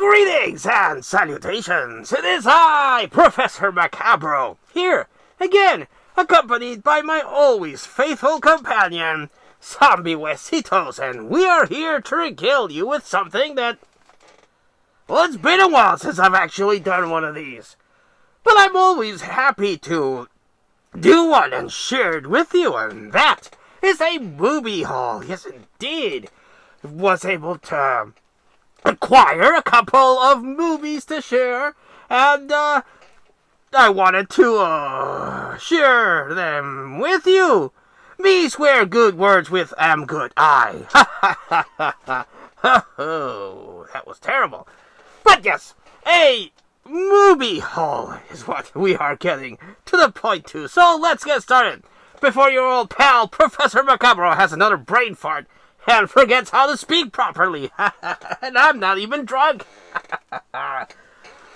Greetings and salutations. It is I, Profesor Macabro, here again, accompanied by my always faithful companion, Zombie Huesitos, and we are here to regale you with something that, well, it's been a while since I've actually done one of these, but I'm always happy to do one and share it with you, and that is a movie haul. Yes, indeed. Was able to acquire a couple of movies to share, and I wanted to share them with you. Me swear good words with am good I. Oh, that was terrible. But yes, a movie haul is what we are getting to the point to. So let's get started before your old pal Professor Macabro has another brain fart and forgets how to speak properly. And I'm not even drunk.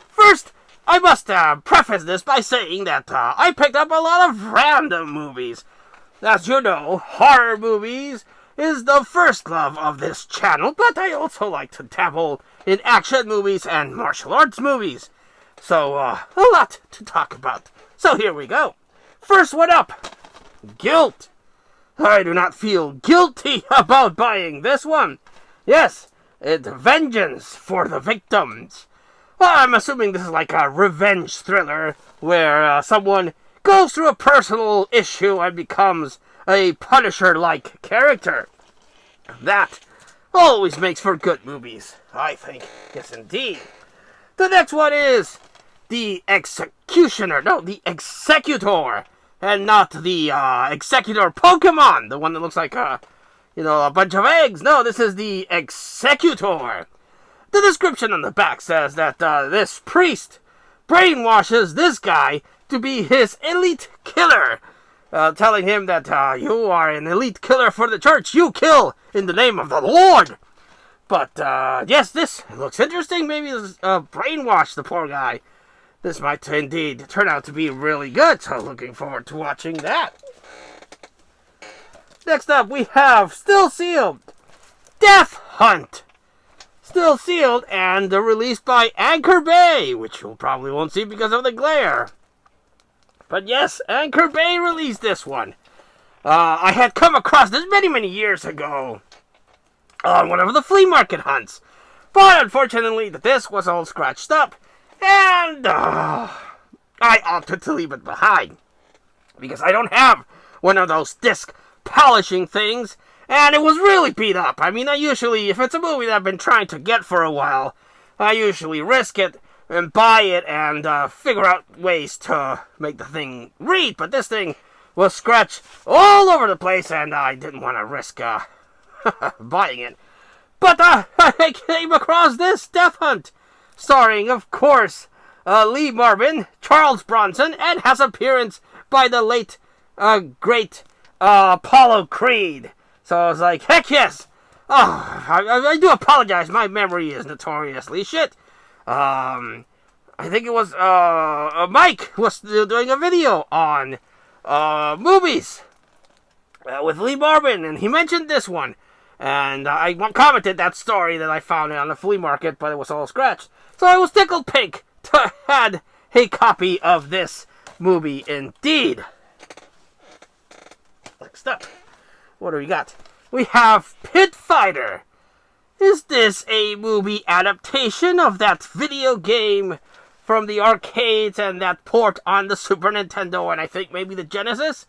First, I must preface this by saying that I picked up a lot of random movies. As you know, horror movies is the first love of this channel, but I also like to dabble in action movies and martial arts movies. So, a lot to talk about. So here we go. First one up, Guilt. I do not feel guilty about buying this one. Yes, it's Vengeance for the Victims. Well, I'm assuming this is like a revenge thriller where someone goes through a personal issue and becomes a Punisher-like character. That always makes for good movies, I think. Yes, indeed. The next one is The Executioner. No, The Executor. And not the Executor Pokemon, the one that looks like, a bunch of eggs. No, this is the Executor. The description on the back says that this priest brainwashes this guy to be his elite killer, telling him that you are an elite killer for the church. You kill in the name of the Lord. But, yes, this looks interesting. Maybe brainwash the poor guy. This might indeed turn out to be really good, so looking forward to watching that. Next up, we have Still Sealed, Death Hunt. Still sealed and released by Anchor Bay, which you probably won't see because of the glare. But yes, Anchor Bay released this one. I had come across this many, many years ago on one of the flea market hunts. But unfortunately, the disc was all scratched up. And I opted to leave it behind because I don't have one of those disc polishing things, and it was really beat up. I mean, if it's a movie that I've been trying to get for a while, I usually risk it and buy it and figure out ways to make the thing read, but this thing was scratched all over the place, and I didn't want to risk buying it. But I came across this Death Hunt, starring, of course, Lee Marvin, Charles Bronson, and has appearance by the late, great Apollo Creed. So I was like, heck yes! Oh, I do apologize, my memory is notoriously shit. I think it was, Mike was doing a video on, movies with Lee Marvin, and he mentioned this one. And I commented that story that I found on the flea market, but it was all scratched. So I was tickled pink to have a copy of this movie indeed. Next up, what do we got? We have Pit Fighter. Is this a movie adaptation of that video game from the arcades and that port on the Super Nintendo and I think maybe the Genesis?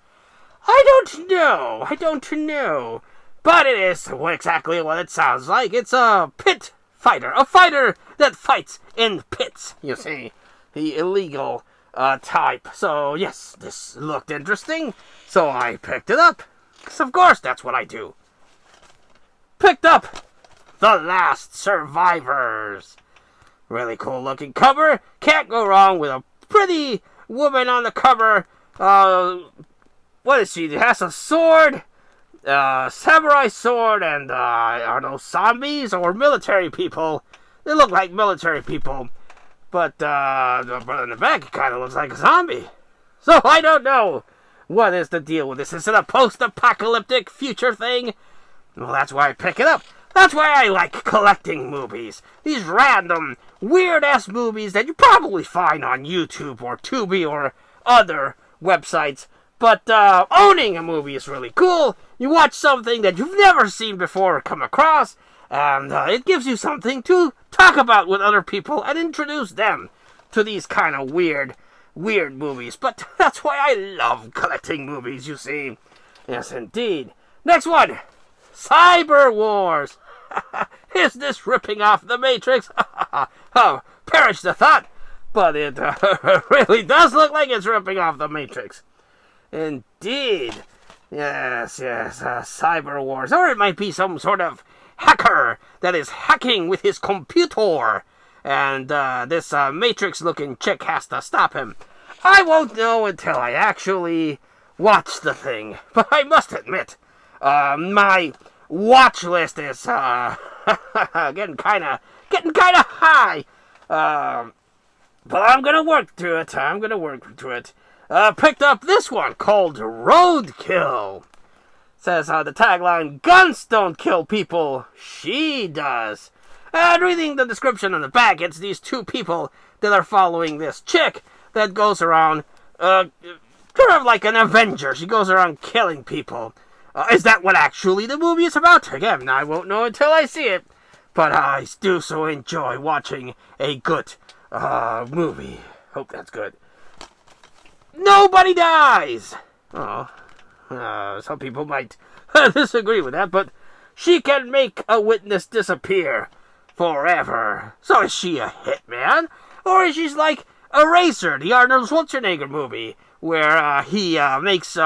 I don't know. But it is exactly what it sounds like. It's a pit fighter. A fighter that fights in pits, you see. The illegal type. So, yes, this looked interesting. So I picked it up. Because, of course, that's what I do. Picked up The Last Survivors. Really cool looking cover. Can't go wrong with a pretty woman on the cover. What is she? She has a sword. Samurai sword, and are those zombies or military people? They look like military people, but in the back it kind of looks like a zombie. So I don't know what is the deal with this. Is it a post-apocalyptic future thing? Well, that's why I pick it up. That's why I like collecting movies. These random, weird-ass movies that you probably find on YouTube or Tubi or other websites. But owning a movie is really cool. You watch something that you've never seen before or come across, and it gives you something to talk about with other people and introduce them to these kind of weird movies. But that's why I love collecting movies, you see. Yes, indeed. Next one. Cyber Wars. Is this ripping off The Matrix? Oh, perish the thought. But it really does look like it's ripping off The Matrix. Indeed. Yes, Cyber Wars. Or it might be some sort of hacker that is hacking with his computer. And this Matrix-looking chick has to stop him. I won't know until I actually watch the thing. But I must admit, my watch list is getting kind of high. But I'm gonna work through it. Picked up this one called Roadkill. Says the tagline: "Guns don't kill people, she does." And reading the description on the back, it's these two people that are following this chick that goes around, sort of like an Avenger. She goes around killing people. Is that what actually the movie is about? Again, I won't know until I see it. But I do so enjoy watching a good movie. Hope that's good. Nobody dies! Oh, some people might disagree with that, but she can make a witness disappear forever. So is she a hitman? Or is she like Eraser, the Arnold Schwarzenegger movie, where he makes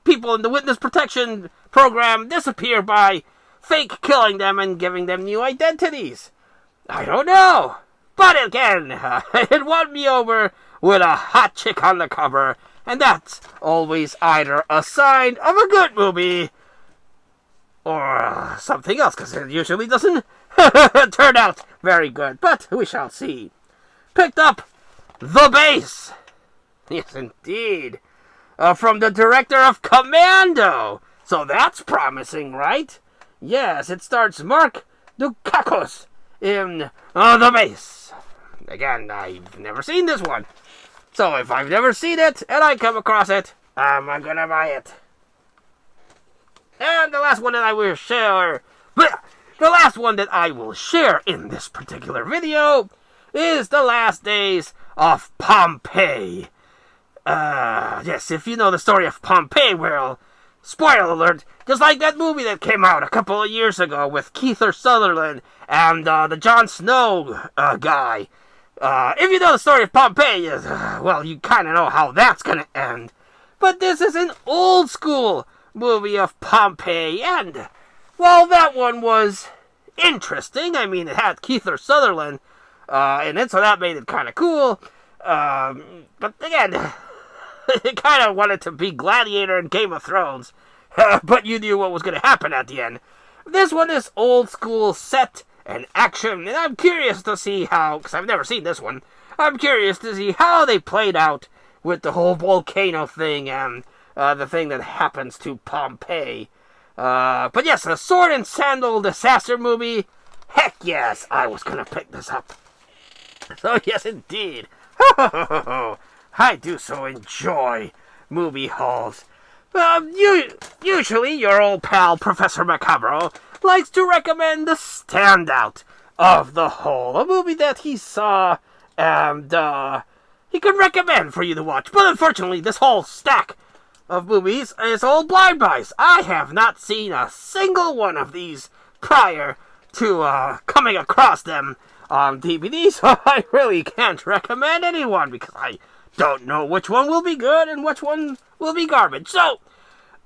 people in the witness protection program disappear by fake killing them and giving them new identities? I don't know. But again, it won me over with a hot chick on the cover, and that's always either a sign of a good movie or something else, because it usually doesn't turn out very good. But we shall see. Picked up The Base. Yes, indeed. From the director of Commando. So that's promising, right? Yes, it stars Mark Dacascos in The Base. Again, I've never seen this one. So if I've never seen it and I come across it, I'm gonna buy it. And the last one that I will share in this particular video is The Last Days of Pompeii. Yes, if you know the story of Pompeii, well, spoiler alert, just like that movie that came out a couple of years ago with Kiefer Sutherland and the Jon Snow guy. If you know the story of Pompeii, well, you kind of know how that's going to end. But this is an old school movie of Pompeii, and, well, that one was interesting. I mean, it had Kiefer Sutherland in it, so that made it kind of cool. But again, it kind of wanted to be Gladiator and Game of Thrones, but you knew what was going to happen at the end. This one is old school set and action, and I'm curious to see how, because I've never seen this one, I'm curious to see how they played out with the whole volcano thing and the thing that happens to Pompeii. But yes, a sword and sandal disaster movie. Heck yes, I was going to pick this up. So yes, indeed. I do so enjoy movie hauls. Usually your old pal Professor Macabro likes to recommend the standout of the whole, a movie that he saw and he could recommend for you to watch. But unfortunately, this whole stack of movies is all blind buys. I have not seen a single one of these prior to coming across them on DVD, so I really can't recommend anyone because I don't know which one will be good and which one will be garbage. So,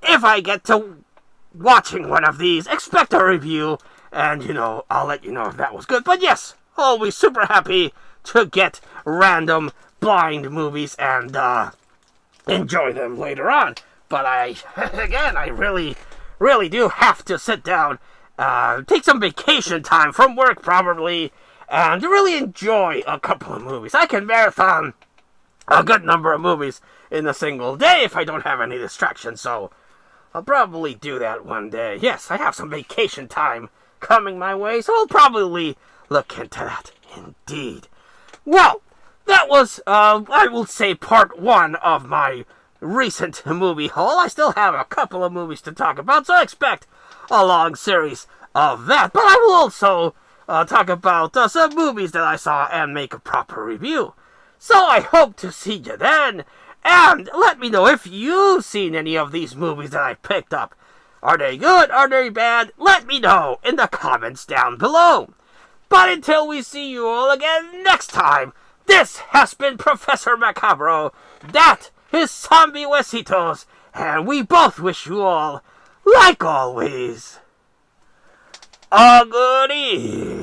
if I get to watching one of these, expect a review, and, I'll let you know if that was good. But yes, always super happy to get random blind movies and enjoy them later on. But I really do have to sit down, take some vacation time from work probably, and to really enjoy a couple of movies. I can marathon a good number of movies in a single day if I don't have any distractions, so I'll probably do that one day. Yes, I have some vacation time coming my way, so I'll probably look into that. Indeed. Well, that was, I will say, part one of my recent movie haul. I still have a couple of movies to talk about, so expect a long series of that. But I will also talk about some movies that I saw and make a proper review. So I hope to see you then. And let me know if you've seen any of these movies that I picked up. Are they good? Are they bad? Let me know in the comments down below. But until we see you all again next time, this has been Professor Macabro. That is Zombie Huesitos. And we both wish you all, like always, a good evening.